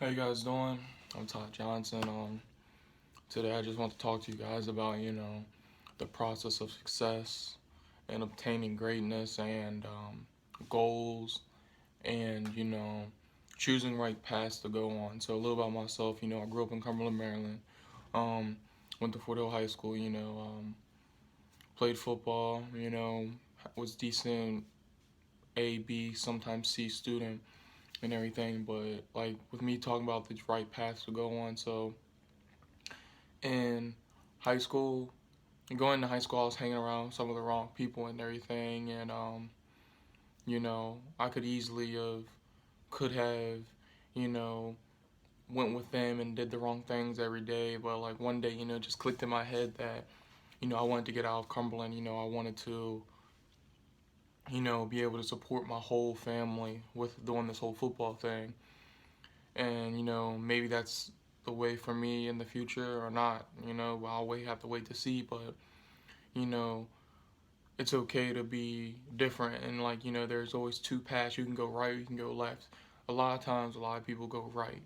How you guys doing? I'm Todd Johnson. Today I just want to talk to you guys about, the process of success and obtaining greatness and goals and, choosing right paths to go on. So a little about myself, I grew up in Cumberland, Maryland. Um, Went to Fort Hill High School, played football, was decent A, B, sometimes C student and everything. But like with me talking about the right paths to go on, so in high school, going to high school, I was hanging around some of the wrong people and everything, and I could have, you know, went with them and did the wrong things every day, but like one day, just clicked in my head that, I wanted to get out of Cumberland. I wanted to, be able to support my whole family with doing this whole football thing, and maybe that's the way for me in the future or not. I'll have to wait to see, but you know it's okay to be different, and like there's always two paths. You can go right, you can go left. A lot of times a lot of people go right,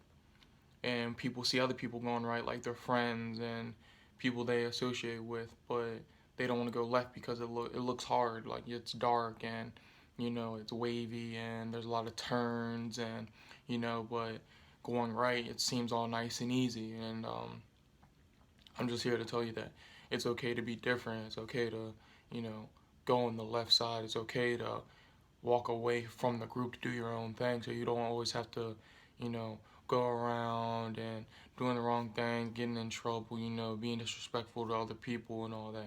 and people see other people going right, like their friends and people they associate with, but they don't want to go left because it looks hard, like it's dark, and it's wavy and there's a lot of turns, and but going right, it seems all nice and easy. And I'm just here to tell you that it's okay to be different. It's okay to, you know, go on the left side. It's okay to walk away from the group to do your own thing. So you don't always have to, you know, go around and doing the wrong thing, getting in trouble, being disrespectful to other people and all that.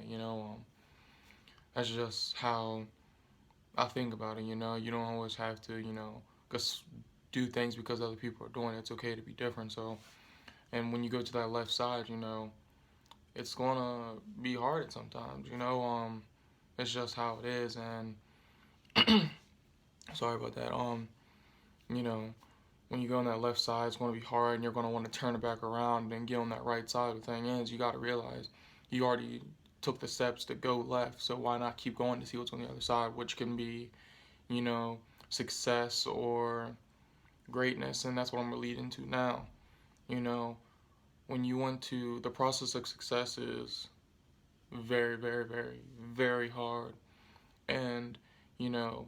That's just how I think about it. You don't always have to, just do things because other people are doing it. It's okay to be different. So, and when you go to that left side, it's gonna be hard sometimes. It's just how it is. And sorry about that. You know, when you go on that left side, it's gonna be hard, and you're gonna want to turn it back around and get on that right side. The thing is, you got to realize you already took the steps to go left, so why not keep going to see what's on the other side, which can be, you know, success or greatness, and that's what I'm gonna lead into now. You know, when you want to, the process of success is very, very, very, very hard. And, you know,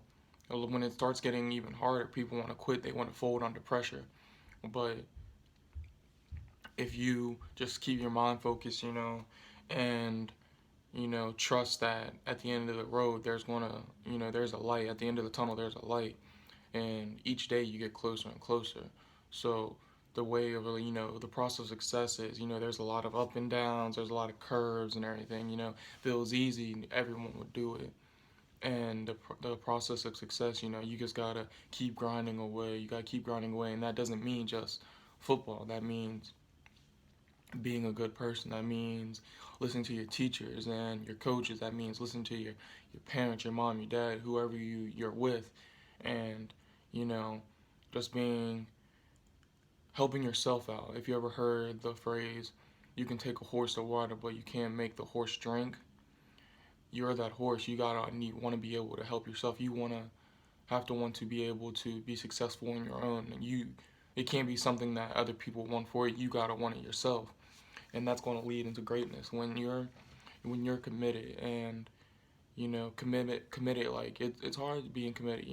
when it starts getting even harder, people want to quit, they want to fold under pressure. But if you just keep your mind focused, and, trust that at the end of the road, there's a light. At the end of the tunnel, there's a light. And each day you get closer and closer. So, the way of really, the process of success is, there's a lot of up and downs, there's a lot of curves and everything. If it was easy, everyone would do it. And the process of success, you just gotta keep grinding away. You gotta keep grinding away, and that doesn't mean just football. That means being a good person. That means listening to your teachers and your coaches. That means listening to your parents, your mom, your dad, whoever you're with, and you know, just being helping yourself out. If you ever heard the phrase, "You can take a horse to water, but you can't make the horse drink," you're that horse. You gotta want to be able to help yourself. You have to want to be able to be successful on your own, and it can't be something that other people want for you. You gotta want it yourself, and that's going to lead into greatness when you're committed. And committed, like it's hard being committed.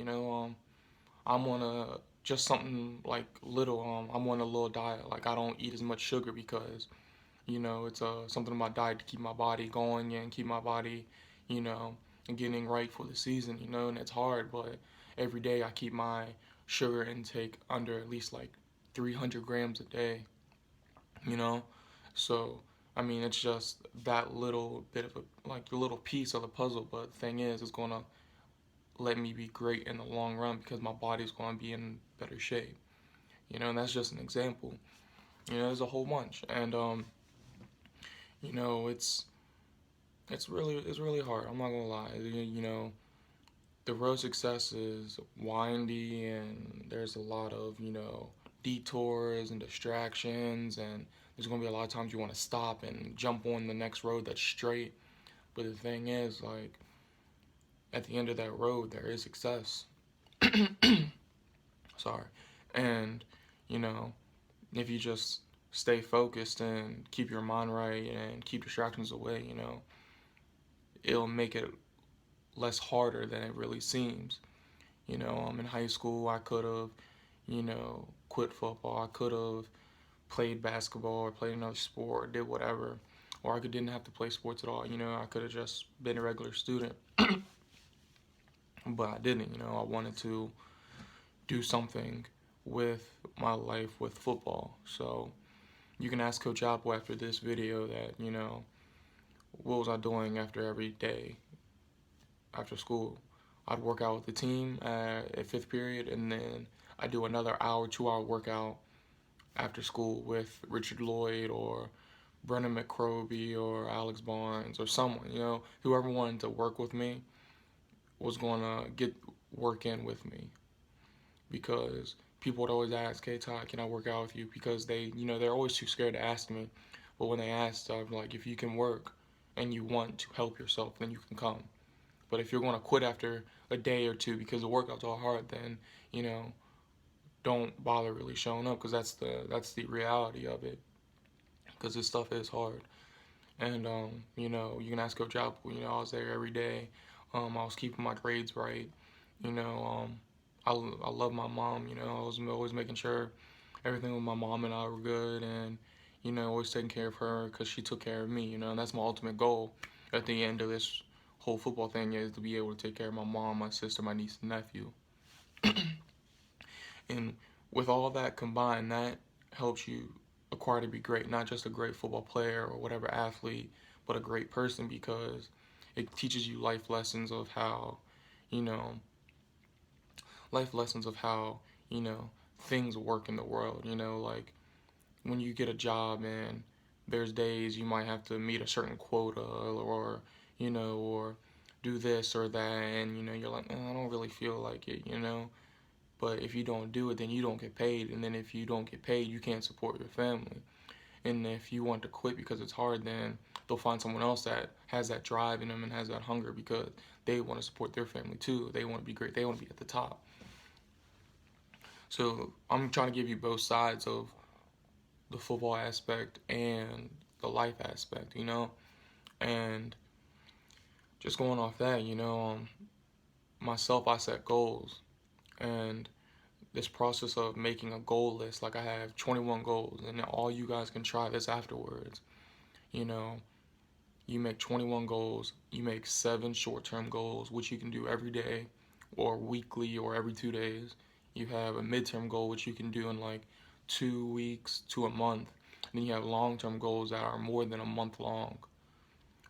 I'm on a just something like little. I'm on a little diet. Like I don't eat as much sugar because it's something in my diet to keep my body going and keep my body, you know, getting right for the season. And it's hard, but every day I keep my sugar intake under at least like 300 grams a day. You know, so I mean it's just that little bit of a little piece of the puzzle. But the thing is, it's gonna let me be great in the long run because my body's gonna be in better shape. And that's just an example. There's a whole bunch, and it's really hard. I'm not gonna lie. The road to success is windy, and there's a lot of detours and distractions, and there's gonna be a lot of times you want to stop and jump on the next road that's straight. But the thing is, like, at the end of that road, there is success. Sorry, and you know if you just stay focused and keep your mind right and keep distractions away, it'll make it less harder than it really seems. In high school, I could have, quit football. I could have played basketball or played another sport or did whatever. Or didn't have to play sports at all. I could have just been a regular student. But I didn't. I wanted to do something with my life with football. So you can ask Coach Apple after this video that, what was I doing after every day after school? I'd work out with the team at fifth period, and then I'd do another hour, 2 hour workout after school with Richard Lloyd or Brendan McCroby or Alex Barnes or someone, whoever wanted to work with me was going to get work in with me, because people would always ask, "Hey Todd, can I work out with you?" Because they're always too scared to ask me. But when they asked, I'm like, if you can work and you want to help yourself, then you can come. But if you're going to quit after a day or two because the workouts are hard, then don't bother really showing up, because that's the reality of it. Because this stuff is hard. And you can ask Coach Apple. I was there every day. I was keeping my grades right. You know, I love my mom. I was always making sure everything with my mom and I were good, and always taking care of her because she took care of me. And that's my ultimate goal at the end of this whole football thing, is to be able to take care of my mom, my sister, my niece, and nephew. And with all that combined, that helps you acquire to be great, not just a great football player or whatever athlete, but a great person, because it teaches you you know, life lessons of how, things work in the world. Like when you get a job and there's days you might have to meet a certain quota, or do this or that, and you're like, I don't really feel like it. But if you don't do it, then you don't get paid, and then if you don't get paid, you can't support your family. And if you want to quit because it's hard, then they'll find someone else that has that drive in them and has that hunger, because they want to support their family too. They want to be great. They want to be at the top. So I'm trying to give you both sides of the football aspect and the life aspect, and just going off that, myself, I set goals, and this process of making a goal list, like I have 21 goals, and all you guys can try this afterwards. You know, you make 21 goals, you make 7 short-term goals, which you can do every day or weekly or every 2 days. You have a midterm goal, which you can do in like 2 weeks to a month. And then you have long-term goals that are more than a month long.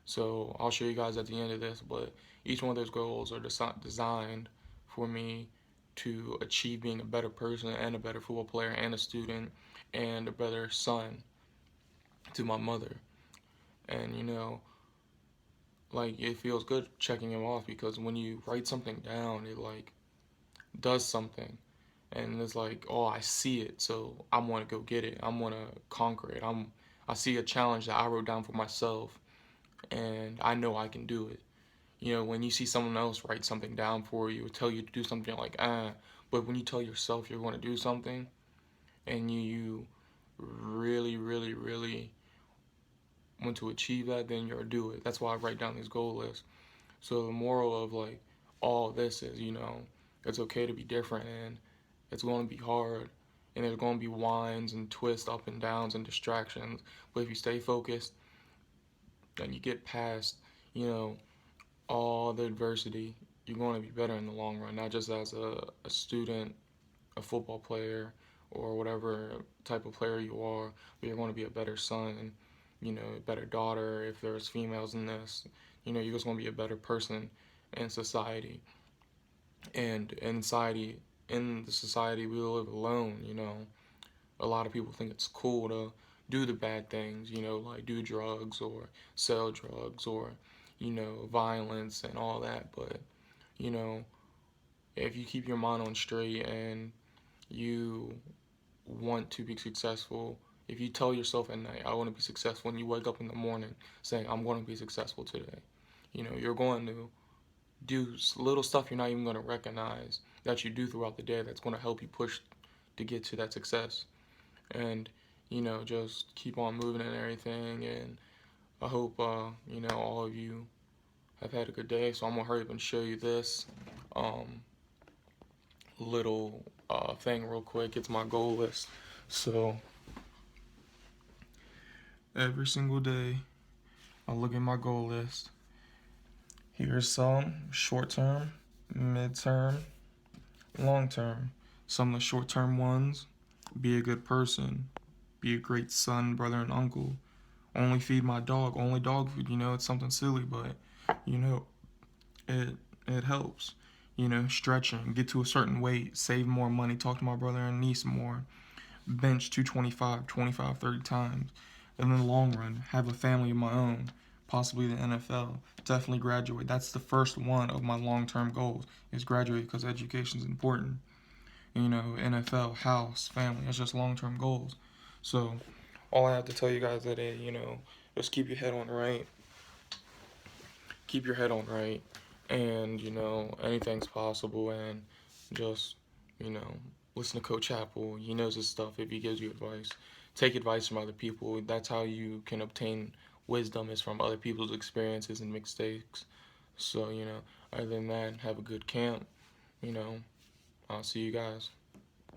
So I'll show you guys at the end of this, but each one of those goals are designed for me to achieve being a better person and a better football player and a student and a better son to my mother. And like, it feels good checking them off, because when you write something down, it like does something, and it's like, oh, I see it, so I want to go get it. I want to conquer it. I see a challenge that I wrote down for myself, and I know I can do it. When you see someone else write something down for you or tell you to do something, like, but when you tell yourself you're going to do something, and you really, really, really want to achieve that, then you'll do it. That's why I write down these goal lists. So the moral of like all this is, it's okay to be different, and it's going to be hard, and there's going to be winds and twists, up and downs and distractions. But if you stay focused and you get past, you know, all the adversity, you're going to be better in the long run, not just as a student, a football player, or whatever type of player you are, but you're going to be a better son, a better daughter if there's females in this. You're just going to be a better person in society. And in the society we live alone, a lot of people think it's cool to do the bad things, like do drugs or sell drugs or, violence and all that. But, you know, if you keep your mind on straight and you want to be successful, if you tell yourself at night, I want to be successful, and you wake up in the morning saying, I'm going to be successful today, you're going to do little stuff you're not even going to recognize that you do throughout the day that's going to help you push to get to that success. and just keep on moving and everything. And I hope all of you have had a good day. So I'm gonna hurry up and show you this um, little thing real quick. It's my goal list. So every single day I look at my goal list. Here's some short term, mid term, long term. Some of the short term ones: be a good person, be a great son, brother, and uncle. Only feed my dog, only dog food. It's something silly, but you know, it it helps. Stretching, get to a certain weight, save more money, talk to my brother and niece more, bench 225, 25, 30 times. And in the long run, have a family of my own, possibly the NFL, definitely graduate. That's the first one of my long-term goals, is graduate, because education is important. NFL, house, family, that's just long-term goals. So all I have to tell you guys today, just keep your head on right. Keep your head on right, and anything's possible. And just you know listen to Coach Apple. He knows his stuff. If he gives you advice, take advice from other people. That's how you can obtain wisdom, is from other people's experiences and mistakes. So other than that, have a good camp. you know I'll see you guys.